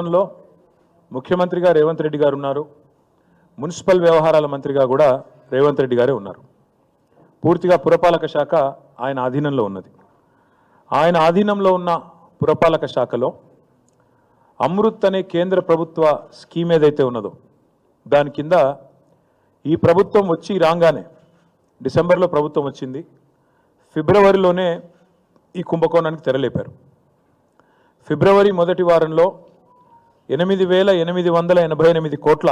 లో ముఖ్యమంత్రిగా రేవంత్ రెడ్డి గారు ఉన్నారు. మున్సిపల్ వ్యవహారాల మంత్రిగా కూడా రేవంత్ రెడ్డి గారే ఉన్నారు. పూర్తిగా పురపాలక శాఖ ఆయన ఆధీనంలో ఉన్నది. ఆయన ఆధీనంలో ఉన్న పురపాలక శాఖలో అమృత్ అనే కేంద్ర ప్రభుత్వ స్కీమ్ ఏదైతే ఉన్నదో దాని కింద ఈ ప్రభుత్వం వచ్చి రాగానే డిసెంబర్లో ప్రభుత్వం వచ్చింది. ఫిబ్రవరిలోనే ఈ కుంభకోణానికి తెరలేపారు. ఫిబ్రవరి మొదటి వారంలో 8,888 కోట్ల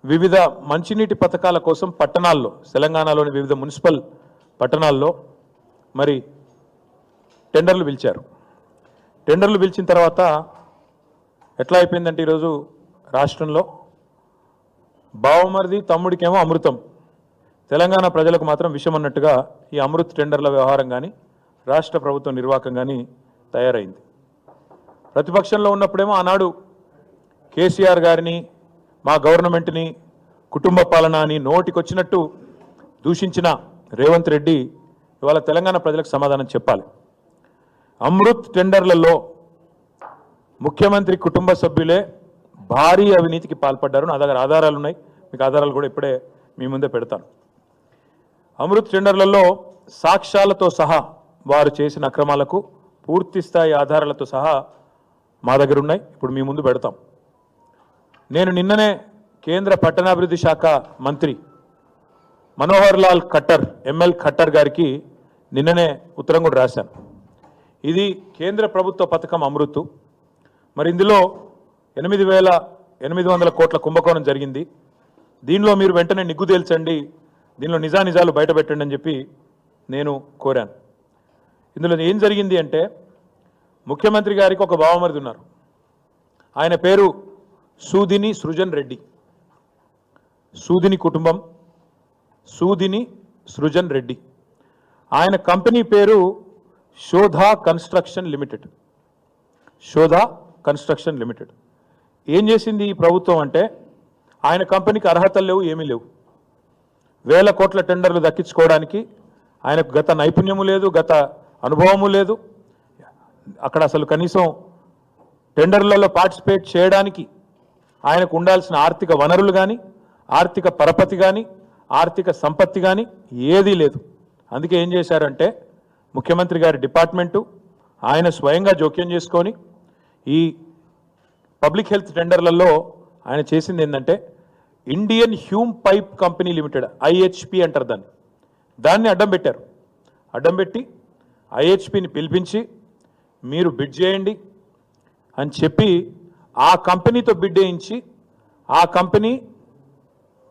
వివిధ మంచినీటి పథకాల కోసం పట్టణాల్లో, తెలంగాణలోని వివిధ మున్సిపల్ పట్టణాల్లో మరి టెండర్లు పిలిచారు. టెండర్లు పిలిచిన తర్వాత ఎట్లా అయిపోయిందంటే ఈరోజు రాష్ట్రంలో బావమరిది తమ్ముడికేమో అమృతం, తెలంగాణ ప్రజలకు మాత్రం విషం అన్నట్టుగా ఈ అమృత్ టెండర్ల వ్యవహారం కానీ రాష్ట్ర ప్రభుత్వం నిర్వాహకం కానీ తయారైంది. ప్రతిపక్షంలో ఉన్నప్పుడేమో ఆనాడు కేసీఆర్ గారిని, మా గవర్నమెంట్ని కుటుంబ పాలన అని నోటికొచ్చినట్టు దూషించిన రేవంత్ రెడ్డి ఇవాళ తెలంగాణ ప్రజలకు సమాధానం చెప్పాలి. అమృత్ టెండర్లలో ముఖ్యమంత్రి కుటుంబ సభ్యులే భారీ అవినీతికి పాల్పడ్డారు. నా దగ్గర ఆధారాలు ఉన్నాయి, మీకు ఆధారాలు కూడా ఇప్పుడే మీ ముందే పెడతాను. అమృత్ టెండర్లలో సాక్ష్యాలతో సహా వారు చేసిన అక్రమాలకు పూర్తి స్థాయి ఆధారాలతో సహా మా దగ్గర ఉన్నాయి, ఇప్పుడు మీ ముందు పెడతాం. నేను నిన్ననే కేంద్ర పట్టణాభివృద్ధి శాఖ మంత్రి మనోహర్ లాల్ ఖట్టర్, ఎంఎల్ ఖట్టర్ గారికి నిన్ననే ఉత్తరం కూడా రాశాను. ఇది కేంద్ర ప్రభుత్వ పథకం అమృత్. మరి ఇందులో 8,800 కోట్ల కుంభకోణం జరిగింది. దీనిలో మీరు వెంటనే నిగ్గు తేల్చండి, దీనిలో నిజానిజాలు బయటపెట్టండి అని చెప్పి నేను కోరాను. ఇందులో ఏం జరిగింది అంటే, ముఖ్యమంత్రి గారికి ఒక బావమరిది ఉన్నారు. ఆయన పేరు సూదిని సృజన్ రెడ్డి. సూదిని కుటుంబం, సూదిని సృజన్ రెడ్డి. ఆయన కంపెనీ పేరు Shodha construction limited. Shodha construction limited. ఏం చేసింది ఈ ప్రభుత్వం అంటే, ఆయన కంపెనీకి అర్హతలు లేవు, ఏమీ లేవు. వేల కోట్ల టెండర్లు దక్కించుకోవడానికి ఆయనకు గత నైపుణ్యము లేదు, గత అనుభవము లేదు. అక్కడ అసలు కనీసం టెండర్లలో పార్టిసిపేట్ చేయడానికి ఆయనకు ఉండాల్సిన ఆర్థిక వనరులు కానీ, ఆర్థిక పరపతి కానీ, ఆర్థిక సంపత్తి కానీ ఏదీ లేదు. అందుకే ఏం చేశారంటే, ముఖ్యమంత్రి గారి డిపార్ట్మెంటు ఆయన స్వయంగా జోక్యం చేసుకొని ఈ పబ్లిక్ హెల్త్ టెండర్లలో ఆయన చేసింది ఏంటంటే, Indian Hume pipe company limited, IHP అంటారు దాన్ని అడ్డం పెట్టారు. అడ్డం పెట్టి ఐహెచ్పిని పిలిపించి మీరు బిడ్ చేయండి అని చెప్పి ఆ కంపెనీతో బిడ్ వేయించి ఆ కంపెనీ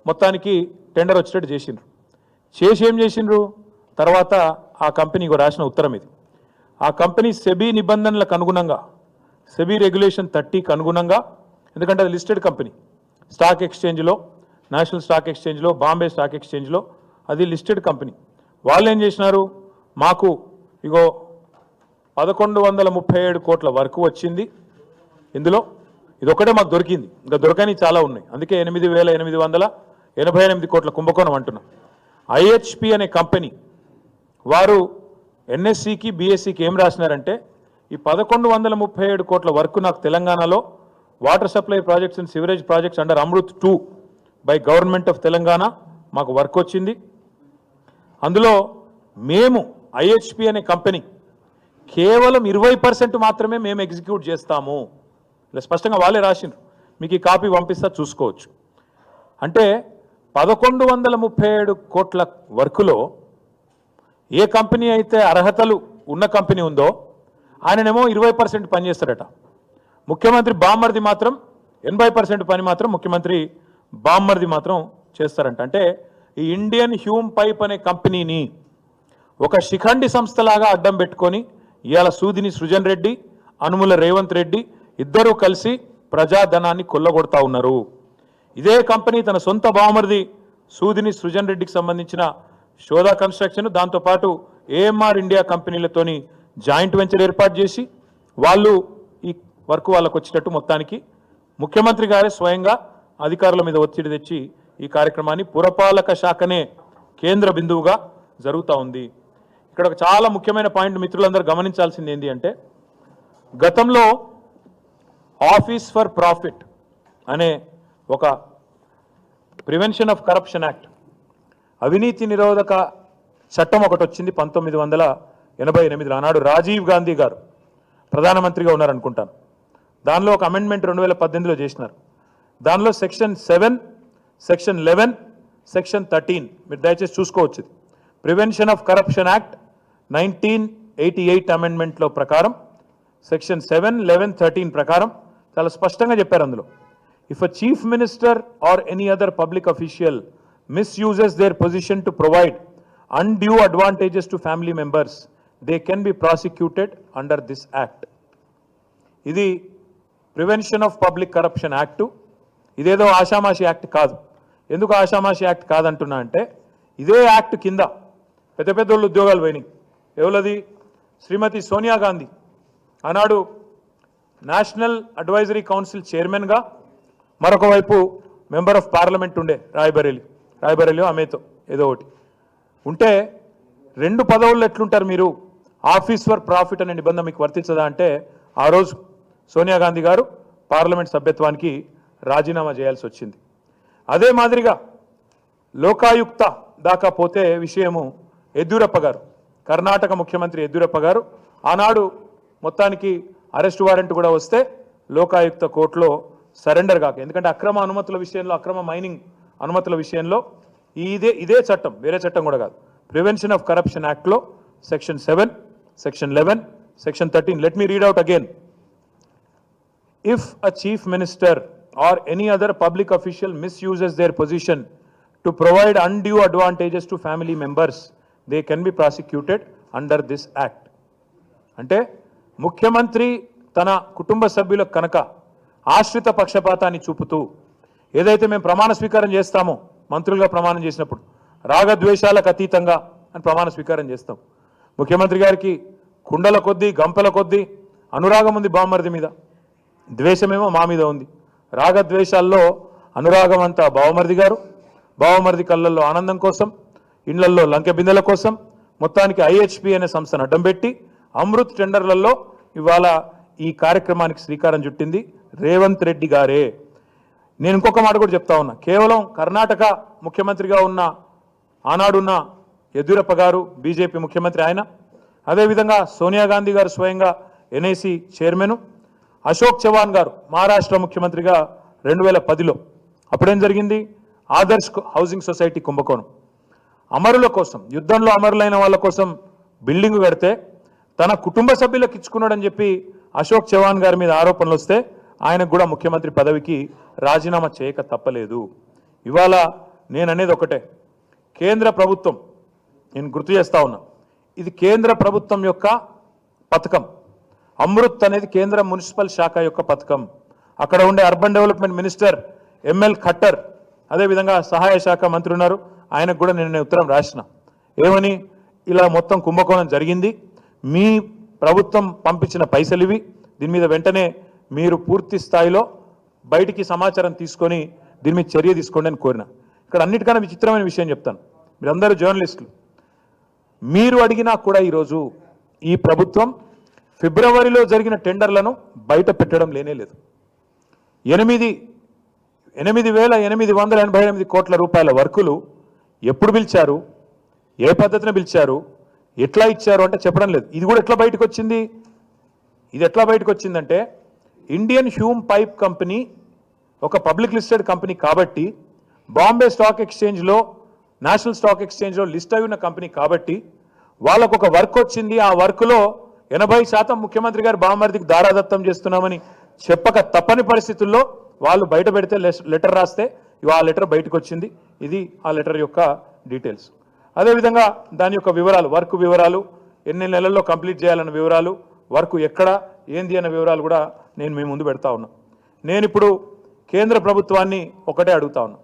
మొత్తానికి టెండర్ వచ్చేటట్టు చేసిండ్రు. చేసి ఏం చేసిండ్రు తర్వాత ఆ కంపెనీకి రాసిన ఉత్తరం ఇది. ఆ కంపెనీ సెబీ నిబంధనలకు అనుగుణంగా, సెబీ రెగ్యులేషన్ 30కి అనుగుణంగా, ఎందుకంటే అది లిస్టెడ్ కంపెనీ, స్టాక్ ఎక్స్చేంజ్లో, నేషనల్ స్టాక్ ఎక్స్చేంజ్లో, బాంబే స్టాక్ ఎక్స్చేంజ్లో అది లిస్టెడ్ కంపెనీ. వాళ్ళు ఏం చేసినారు, మాకు ఇగో 1,137 కోట్ల వరకు వచ్చింది, ఇందులో ఇదొక్కటే మాకు దొరికింది, ఇంకా దొరకని చాలా ఉన్నాయి, అందుకే 8,888 కోట్ల కుంభకోణం అంటున్నాం. ఐహెచ్పి అనే కంపెనీ వారు ఎన్ఎస్సికి, బిఎస్సికి ఏం రాసినారంటే, ఈ 1,137 కోట్ల వరకు నాకు తెలంగాణలో water supply projects and sewerage projects under Amrit 2 by government of Telangana మాకు వర్క్ వచ్చింది. అందులో మేము ఐహెచ్పి అనే కంపెనీ కేవలం 20% మాత్రమే మేము ఎగ్జిక్యూట్ చేస్తాము. ఇలా స్పష్టంగా వాళ్ళే రాసిండ్రు, మీకు ఈ కాపీ పంపిస్తా చూసుకోవచ్చు. అంటే 1,137 కోట్ల వర్కులో ఏ కంపెనీ అయితే అర్హతలు ఉన్న కంపెనీ ఉందో ఆయననేమో 20% పనిచేస్తారట. ముఖ్యమంత్రి బామ్మర్ది మాత్రం 80% పని మాత్రం ముఖ్యమంత్రి బామ్మర్ది మాత్రం చేస్తారంట. అంటే ఈ ఇండియన్ హ్యూమ్ పైప్ అనే కంపెనీని ఒక శిఖండి సంస్థలాగా అడ్డం పెట్టుకొని ఇవాళ సూదిని సృజన్ రెడ్డి, అనుముల రేవంత్ రెడ్డి ఇద్దరూ కలిసి ప్రజాధనాన్ని కొల్లగొడతా ఉన్నారు. ఇదే కంపెనీ తన సొంత బావమరిది సూదిని సృజన్ రెడ్డికి సంబంధించిన శోధా కన్స్ట్రక్షన్, దాంతోపాటు ఏఎంఆర్ ఇండియా కంపెనీలతోని జాయింట్ వెంచర్ ఏర్పాటు చేసి వాళ్ళు ఈ వర్క్ వాళ్ళకు వచ్చేటట్టు మొత్తానికి ముఖ్యమంత్రి గారే స్వయంగా అధికారుల మీద ఒత్తిడి తెచ్చి ఈ కార్యక్రమాన్ని పురపాలక శాఖనే కేంద్ర బిందువుగా జరుగుతూ ఉంది. ఇక్కడ ఒక చాలా ముఖ్యమైన పాయింట్ మిత్రులందరూ గమనించాల్సింది ఏంటి అంటే, గతంలో ఆఫీస్ ఫర్ ప్రాఫిట్ అనే ఒక ప్రివెన్షన్ ఆఫ్ కరప్షన్ యాక్ట్, అవినీతి నిరోధక చట్టం ఒకటి వచ్చింది 1988. ఆనాడు రాజీవ్ గాంధీ గారు ప్రధానమంత్రిగా ఉన్నారనుకుంటాను. దానిలో ఒక అమెండ్మెంట్ 2018లో చేసినారు. దానిలో సెక్షన్ 7, సెక్షన్ 11, సెక్షన్ 13 మీరు దయచేసి చూసుకోవచ్చు. ప్రివెన్షన్ ఆఫ్ కరప్షన్ యాక్ట్ 1988 అమెండ్మెంట్లో ప్రకారం సెక్షన్ 7, 11, 13 ప్రకారం చాలా స్పష్టంగా చెప్పారు అందులో, if a chief minister or any other public official misuses their position to provide undue advantages to family members, they can be prosecuted under this act. ఇది prevention of public corruption act. ఇదేదో ఆషామాషి act కాదు. ఎందుకు ఆషామాషి act కాదంటున్నా అంటే, ఇదే act కింద పెద్ద పెద్ద వాళ్ళు ఉద్యోగాలు పోయినాయి. ఎవరది? శ్రీమతి సోనియా గాంధీ ఆనాడు నేషనల్ అడ్వైజరీ కౌన్సిల్ చైర్మన్గా, మరొక వైపు మెంబర్ ఆఫ్ పార్లమెంట్ ఉండే రాయ్బరేలీ ఆమెతో ఏదో ఒకటి ఉంటే, 2 పదవుల్లో ఎట్లుంటారు మీరు? ఆఫీస్ ఫర్ ప్రాఫిట్ అనే నిబంధన మీకు వర్తించదా అంటే, ఆ రోజు సోనియా గాంధీ గారు పార్లమెంట్ సభ్యత్వానికి రాజీనామా చేయాల్సి వచ్చింది. అదే మాదిరిగా లోకాయుక్త దాకా పోతే విషయము యడ్యూరప్ప గారు, కర్ణాటక ముఖ్యమంత్రి యడ్యూరప్ప గారు ఆనాడు మొత్తానికి అరెస్ట్ వారెంట్ కూడా వస్తే లోకాయుక్త కోర్టులో సరెండర్ కాక, ఎందుకంటే అక్రమ అనుమతుల విషయంలో, అక్రమ మైనింగ్ అనుమతుల విషయంలో ఇదే చట్టం, వేరే చట్టం కూడా కాదు, ప్రివెన్షన్ ఆఫ్ కరప్షన్ యాక్ట్లో section 7, section 11, section 13. Let me read out again. If a chief minister or any other public official misuses there position to provide undue advantages to family members, they can be prosecuted under this act. అంటే ముఖ్యమంత్రి తన కుటుంబ సభ్యులకు కనుక ఆశ్రిత పక్షపాతాన్ని చూపుతూ, ఏదైతే మేము ప్రమాణ స్వీకారం చేస్తామో, మంత్రులుగా ప్రమాణం చేసినప్పుడు రాగద్వేషాలకు అతీతంగా అని ప్రమాణ స్వీకారం చేస్తాం. ముఖ్యమంత్రి గారికి కుండల కొద్దీ, గంపల కొద్దీ అనురాగం ఉంది బావమరిది మీద, ద్వేషమేమో మా మీద ఉంది. రాగద్వేషాల్లో అనురాగం అంతా బావమరిది గారు, బావమరిది కళ్ళల్లో ఆనందం కోసం, ఇండ్లల్లో లంకె బిందెల కోసం మొత్తానికి ఐహెచ్పి అనే సంస్థను అడ్డం పెట్టి అమృత్ టెండర్లలో ఇవాళ ఈ కార్యక్రమానికి శ్రీకారం చుట్టింది రేవంత్ రెడ్డి గారే. నేను ఇంకొక మాట కూడా చెప్తా ఉన్నా, కేవలం కర్ణాటక ముఖ్యమంత్రిగా ఉన్న ఆనాడున్న యడ్యూరప్ప గారు బీజేపీ ముఖ్యమంత్రి ఆయన, అదేవిధంగా సోనియా గాంధీ గారు స్వయంగా ఎన్ఐసి చైర్మన్, అశోక్ చవాన్ గారు మహారాష్ట్ర ముఖ్యమంత్రిగా 2010లో. అప్పుడేం జరిగింది? ఆదర్శ్ హౌసింగ్ సొసైటీ కుంభకోణం. అమరుల కోసం, యుద్ధంలో అమరులైన వాళ్ళ కోసం బిల్డింగ్ కడితే తన కుటుంబ సభ్యులకు ఇచ్చుకున్నాడని చెప్పి అశోక్ చవాన్ గారి మీద ఆరోపణలు వస్తే ఆయనకు కూడా ముఖ్యమంత్రి పదవికి రాజీనామా చేయక తప్పలేదు. ఇవాళ నేను అనేది ఒకటే, కేంద్ర ప్రభుత్వం, నేను గుర్తు చేస్తా ఉన్నా, ఇది కేంద్ర ప్రభుత్వం యొక్క పథకం. అమృత్ అనేది కేంద్ర మున్సిపల్ శాఖ యొక్క పథకం. అక్కడ ఉండే urban development minister ML Khattar, అదేవిధంగా సహాయ శాఖ మంత్రి ఉన్నారు, ఆయనకు కూడా నేను ఉత్తరం రాసిన, ఏమని, ఇలా మొత్తం కుంభకోణం జరిగింది, మీ ప్రభుత్వం పంపించిన పైసలు ఇవి, దీని మీద వెంటనే మీరు పూర్తి స్థాయిలో బయటికి సమాచారం తీసుకొని దీని మీద చర్య తీసుకోండి అని కోరిన. ఇక్కడ అన్నిటికన్నా విచిత్రమైన విషయం చెప్తాను, మీరందరూ జర్నలిస్టులు, మీరు అడిగినా కూడా ఈరోజు ఈ ప్రభుత్వం ఫిబ్రవరిలో జరిగిన టెండర్లను బయట పెట్టడం లేనేలేదు. 8,888 కోట్ల రూపాయల వర్కులు ఎప్పుడు పిలిచారు, ఏ పద్ధతిన పిలిచారు, ఎట్లా ఇచ్చారు అంటే చెప్పడం లేదు. ఇది కూడా ఎట్లా బయటకు వచ్చింది? ఇది ఎట్లా బయటకు వచ్చిందంటే, ఇండియన్ హ్యూమ్ పైప్ కంపెనీ ఒక పబ్లిక్ లిస్టెడ్ కంపెనీ కాబట్టి, బాంబే స్టాక్ ఎక్స్చేంజ్లో, నేషనల్ స్టాక్ ఎక్స్చేంజ్లో లిస్ట్ అయి ఉన్న కంపెనీ కాబట్టి వాళ్ళకు ఒక వర్క్ వచ్చింది. ఆ వర్క్లో 80% ముఖ్యమంత్రి గారు బావమరిదికి దారాదత్తం చేస్తున్నామని చెప్పక తప్పని పరిస్థితుల్లో వాళ్ళు బయట పెడితే లెటర్ రాస్తే ఆ లెటర్ బయటకు వచ్చింది. ఇది ఆ లెటర్ యొక్క డీటెయిల్స్. అదేవిధంగా దాని యొక్క వివరాలు, వర్క్ వివరాలు, ఎన్ని నెలల్లో కంప్లీట్ చేయాలన్న వివరాలు, వర్క్ ఎక్కడ ఏంది అన్న వివరాలు కూడా నేను మీ ముందు పెడతా ఉన్నా. నేను ఇప్పుడు కేంద్ర ప్రభుత్వాన్ని ఒకటే అడుగుతా ఉన్నా,